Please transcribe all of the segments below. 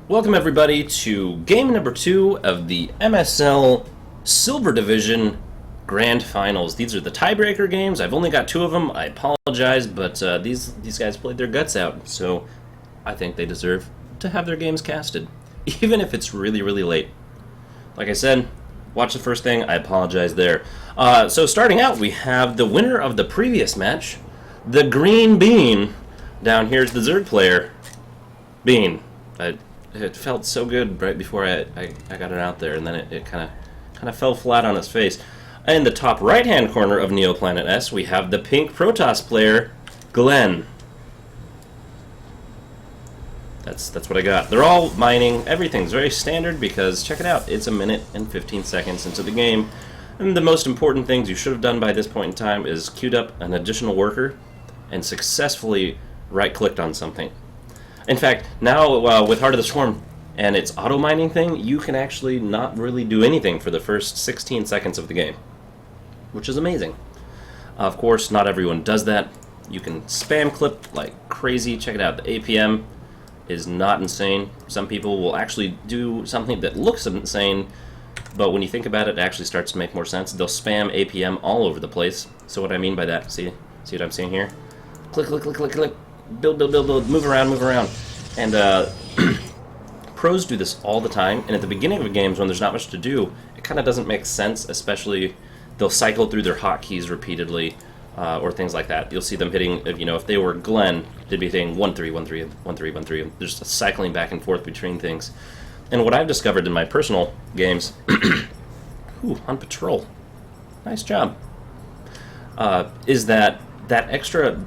Welcome everybody to game number 2 of the MSL Silver Division Grand Finals. These are the tiebreaker games. I've only got 2 of them. I apologize, but these guys played their guts out, so I think they deserve to have their games casted, even if it's really, really late. Like I said, watch the first thing. I apologize there. So starting out, we have the winner of the previous match, the Green Bean. Down here's the Zerg player, Bean. It felt so good right before I got it out there, and then it kind of fell flat on its face. In the top right-hand corner of Neoplanet S, we have the pink Protoss player, Glenn. That's what I got. They're all mining. Everything's very standard because, check it out, it's 1 minute and 15 seconds into the game. And the most important things you should have done by this point in time is queued up an additional worker and successfully right-clicked on something. In fact, now with Heart of the Swarm and its auto-mining thing, you can actually not really do anything for the first 16 seconds of the game, which is amazing. Of course, not everyone does that. You can spam clip like crazy. Check it out. The APM is not insane. Some people will actually do something that looks insane, but when you think about it, it actually starts to make more sense. They'll spam APM all over the place. So what I mean by that, see what I'm saying here? Click, click, click, click, click. Build, move around. And pros do this all the time, and at the beginning of games when there's not much to do, it kind of doesn't make sense, especially they'll cycle through their hotkeys repeatedly, or things like that. You'll see them hitting, if they were Glenn, they'd be hitting 1-3, 1-3, 1-3, 1-3, and just cycling back and forth between things. And what I've discovered in my personal games, ooh, on patrol, nice job, is that extra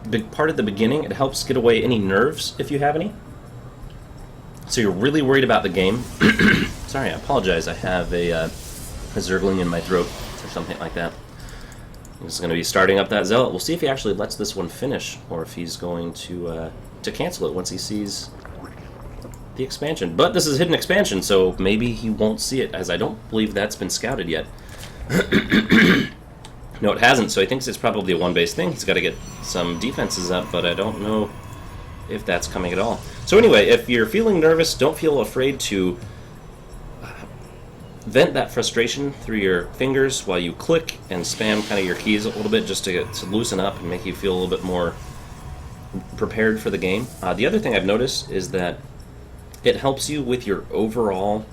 big part at the beginning, it helps get away any nerves if you have any. So you're really worried about the game. Sorry, I apologize. I have a zergling in my throat or something like that. He's going to be starting up that zealot. We'll see if he actually lets this one finish, or if he's going to cancel it once he sees the expansion. But this is hidden expansion, so maybe he won't see it, as I don't believe that's been scouted yet. No, it hasn't, so he thinks it's probably a one-base thing. He's got to get some defenses up, but I don't know if that's coming at all. So anyway, if you're feeling nervous, don't feel afraid to vent that frustration through your fingers while you click and spam kind of your keys a little bit, just to loosen up and make you feel a little bit more prepared for the game. The other thing I've noticed is that it helps you with your overall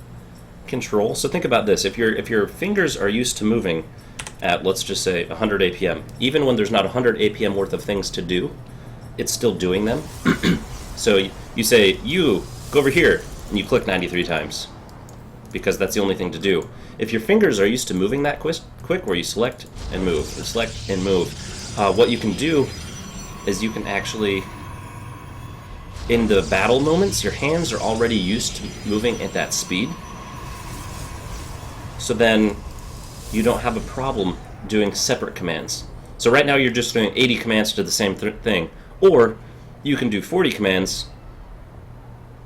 control. So think about this. If your fingers are used to moving at, let's just say, 100 APM. Even when there's not 100 APM worth of things to do, it's still doing them. So you say, you, go over here, and you click 93 times, because that's the only thing to do. If your fingers are used to moving that quick, where you select and move, or select and move, what you can do is you can actually, in the battle moments, your hands are already used to moving at that speed. So then you don't have a problem doing separate commands. So right now you're just doing 80 commands to the same thing. Or you can do 40 commands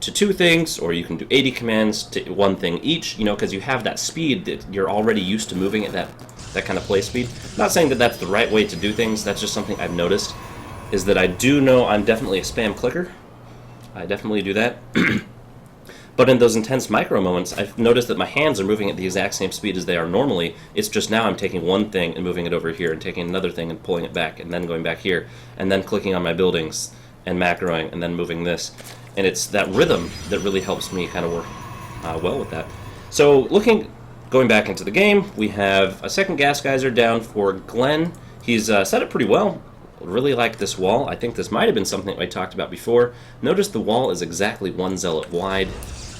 to 2 things, or you can do 80 commands to 1 thing each, because you have that speed that you're already used to moving at that kind of play speed. Not saying that that's the right way to do things, that's just something I've noticed, is that I do know I'm definitely a spam clicker. I definitely do that. But in those intense micro moments, I've noticed that my hands are moving at the exact same speed as they are normally. It's just now I'm taking one thing and moving it over here, and taking another thing and pulling it back, and then going back here, and then clicking on my buildings and macroing, and then moving this. And it's that rhythm that really helps me kind of work well with that. So going back into the game, we have a second gas geyser down for Glenn. He's set it pretty well. Really like this wall. I think this might have been something I talked about before. Notice the wall is exactly 1 zealot wide.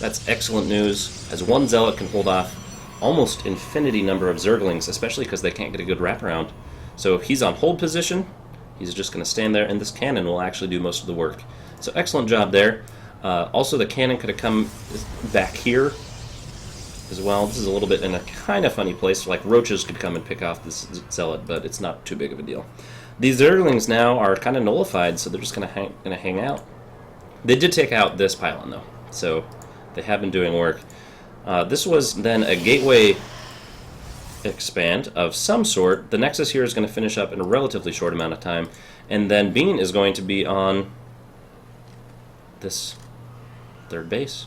That's excellent news, as 1 zealot can hold off almost infinity number of zerglings, especially because they can't get a good wraparound. So he's on hold position. He's just going to stand there, and this cannon will actually do most of the work. So excellent job there. Also, the cannon could have come back here as well. This is a little bit in a kind of funny place. Like roaches could come and pick off this zealot, but it's not too big of a deal. These zerglings now are kind of nullified, so they're just going to hang out. They did take out this pylon, though, so they have been doing work. This was then a gateway expand of some sort. The Nexus here is going to finish up in a relatively short amount of time, and then Bean is going to be on this third base.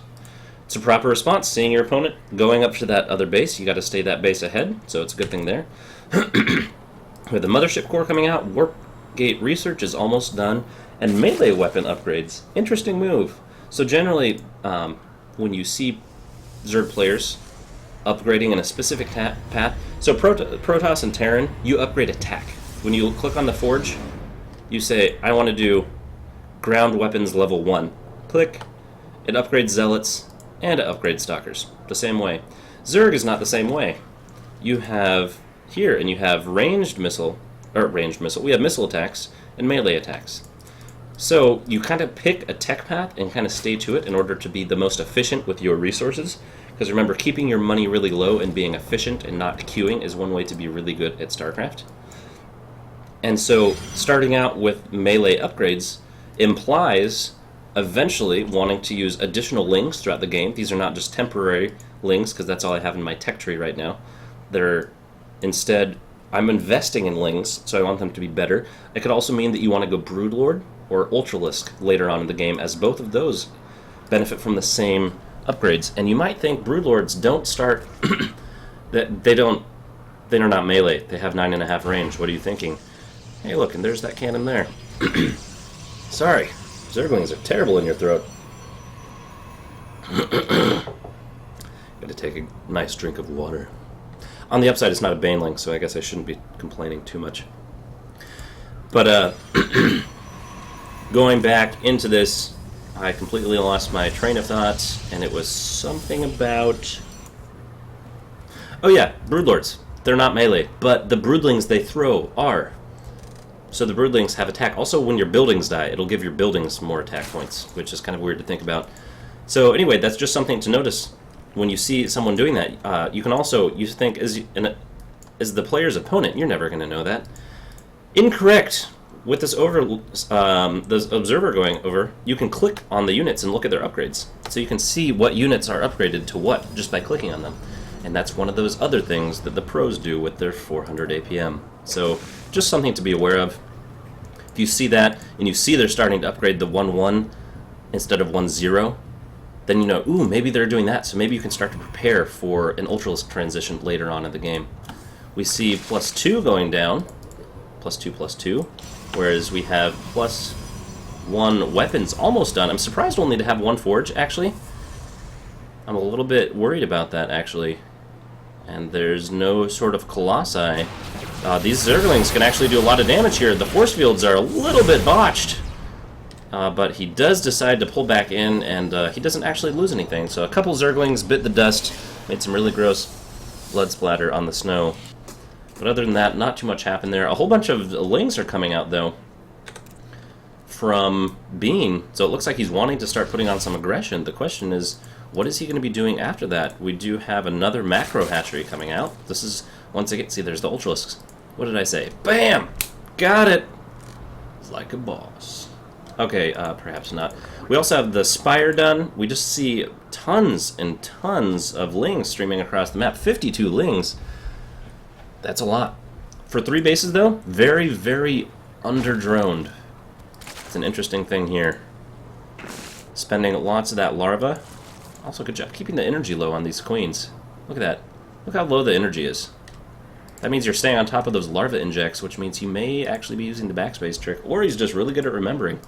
It's a proper response. Seeing your opponent going up to that other base, you got to stay that base ahead, so it's a good thing there. With the Mothership Core coming out, Warp Gate research is almost done, and melee weapon upgrades. Interesting move. So generally, when you see Zerg players upgrading in a specific path, so Protoss and Terran, you upgrade attack. When you click on the Forge, you say, I want to do ground weapons level 1. Click, it upgrades Zealots, and it upgrades Stalkers. The same way. Zerg is not the same way. You have here, and you have ranged missile, we have missile attacks and melee attacks. So you kind of pick a tech path and kind of stay to it in order to be the most efficient with your resources. Because remember, keeping your money really low and being efficient and not queuing is one way to be really good at StarCraft. And so starting out with melee upgrades implies eventually wanting to use additional lings throughout the game. These are not just temporary lings, because that's all I have in my tech tree right now. They're instead, I'm investing in lings, so I want them to be better. It could also mean that you want to go Broodlord or Ultralisk later on in the game, as both of those benefit from the same upgrades. And you might think Broodlords don't start that they're not melee. They have 9.5 range. What are you thinking? Hey, look, and there's that cannon there. Sorry, Zerglings are terrible in your throat. Gotta take a nice drink of water. On the upside, it's not a Baneling, so I guess I shouldn't be complaining too much. But, going back into this, I completely lost my train of thought, and it was something about... Oh yeah, Broodlords. They're not melee, but the Broodlings they throw are. So the Broodlings have attack. Also, when your buildings die, it'll give your buildings more attack points, which is kind of weird to think about. So anyway, that's just something to notice. When you see someone doing that, you can also, you think, as the player's opponent, you're never going to know that. Incorrect. With this observer going over, you can click on the units and look at their upgrades. So you can see what units are upgraded to what just by clicking on them. And that's one of those other things that the pros do with their 400 APM. So just something to be aware of. If you see that, and you see they're starting to upgrade the 1-1 instead of 1-0, then you know, ooh, maybe they're doing that, so maybe you can start to prepare for an Ultralisk transition later on in the game. We see +2 going down, +2/+2, whereas we have +1 weapons almost done. I'm surprised only to have 1 Forge, actually. I'm a little bit worried about that, actually. And there's no sort of Colossi. These Zerglings can actually do a lot of damage here. The force fields are a little bit botched. But he does decide to pull back in, and he doesn't actually lose anything. So a couple Zerglings bit the dust, made some really gross blood splatter on the snow. But other than that, not too much happened there. A whole bunch of lings are coming out, though, from Bean. So it looks like he's wanting to start putting on some aggression. The question is, what is he going to be doing after that? We do have another macro hatchery coming out. This is, once again, see, there's the Ultralisks. What did I say? Bam! Got it! It's like a boss. Okay, perhaps not. We also have the Spire done. We just see tons and tons of lings streaming across the map. 52 lings. That's a lot. For 3 bases, though, very, very under-droned. It's an interesting thing here. Spending lots of that larva. Also, good job keeping the energy low on these queens. Look at that. Look how low the energy is. That means you're staying on top of those larva injects, which means you may actually be using the backspace trick, or he's just really good at remembering.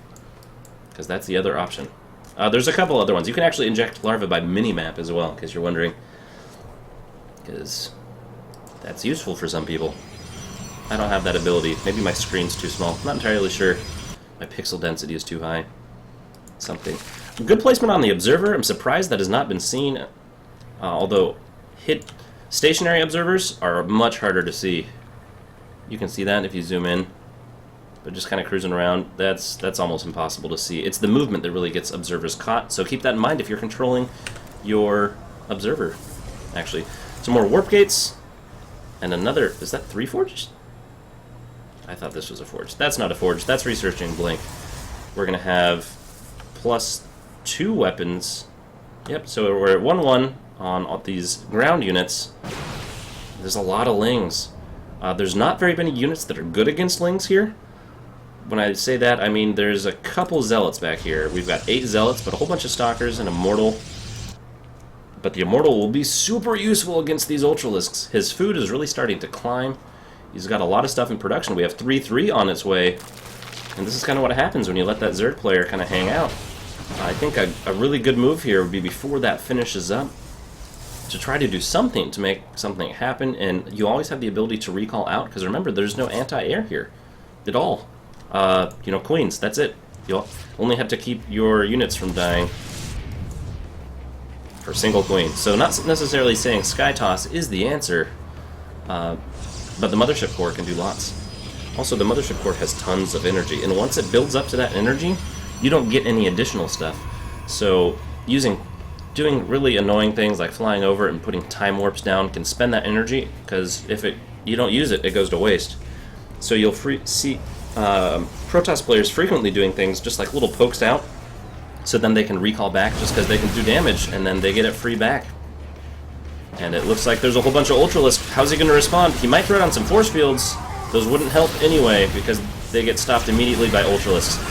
Because that's the other option. There's a couple other ones. You can actually inject larvae by minimap as well, in case you're wondering. Because that's useful for some people. I don't have that ability. Maybe my screen's too small. I'm not entirely sure. My pixel density is too high. Something. Good placement on the observer. I'm surprised that has not been seen. Although stationary observers are much harder to see. You can see that if you zoom in. But just kind of cruising around, that's almost impossible to see. It's the movement that really gets observers caught, so keep that in mind if you're controlling your observer, actually. Some more warp gates, and another, is that 3 forges? I thought this was a forge. That's not a forge, that's researching Blink. We're going to have +2 weapons. Yep, so we're at 1-1 on these ground units. There's a lot of lings. There's not very many units that are good against lings here. When I say that, I mean there's a couple zealots back here. We've got 8 zealots, but a whole bunch of stalkers and a mortal. But the Immortal will be super useful against these Ultralisks. His food is really starting to climb. He's got a lot of stuff in production. We have 3-3 on its way. And this is kind of what happens when you let that Zerg player kind of hang out. I think a really good move here would be before that finishes up to try to do something to make something happen. And you always have the ability to recall out, because remember, there's no anti-air here at all. You know, Queens, that's it. You'll only have to keep your units from dying for single Queen. So not necessarily saying Sky Toss is the answer, but the Mothership Core can do lots. Also, the Mothership Core has tons of energy, and once it builds up to that energy, you don't get any additional stuff. So doing really annoying things like flying over it and putting time warps down can spend that energy, because if you don't use it, it goes to waste. So you'll see Protoss players frequently doing things just like little pokes out, so then they can recall back just because they can do damage, and then they get it free back. And it looks like there's a whole bunch of Ultralisks. How's he going to respond? He might throw down some force fields. Those wouldn't help anyway, because they get stopped immediately by Ultralisks.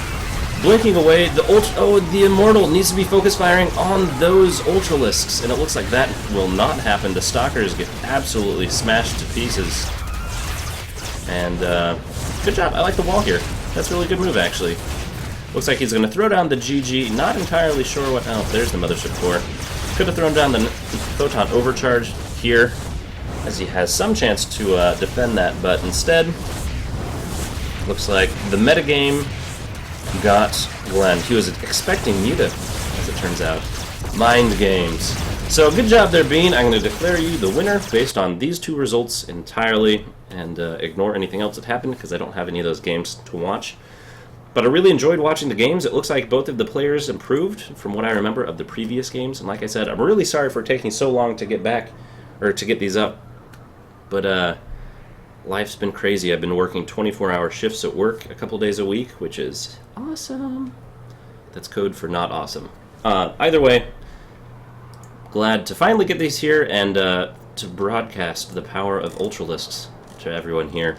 Blinking away, the Immortal needs to be focus firing on those Ultralisks, and it looks like that will not happen. The Stalkers get absolutely smashed to pieces. And good job. I like the wall here. That's a really good move, actually. Looks like he's going to throw down the GG. Not entirely sure what... Oh, there's the Mothership Core. Could have thrown down the Photon Overcharge here, as he has some chance to defend that, but instead, looks like the metagame got Glenn. He was expecting Muta, as it turns out. Mind games. So good job there, Bean. I'm going to declare you the winner based on these two results entirely, and ignore anything else that happened, because I don't have any of those games to watch. But I really enjoyed watching the games. It looks like both of the players improved from what I remember of the previous games. And like I said, I'm really sorry for taking so long to get back, or to get these up. But life's been crazy. I've been working 24-hour shifts at work a couple days a week, which is awesome. That's code for not awesome. Either way, glad to finally get these here and to broadcast the power of Ultralisks to everyone here.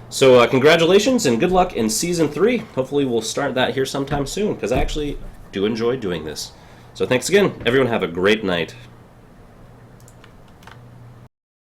So congratulations and good luck in Season 3. Hopefully we'll start that here sometime soon, because I actually do enjoy doing this. So thanks again. Everyone have a great night.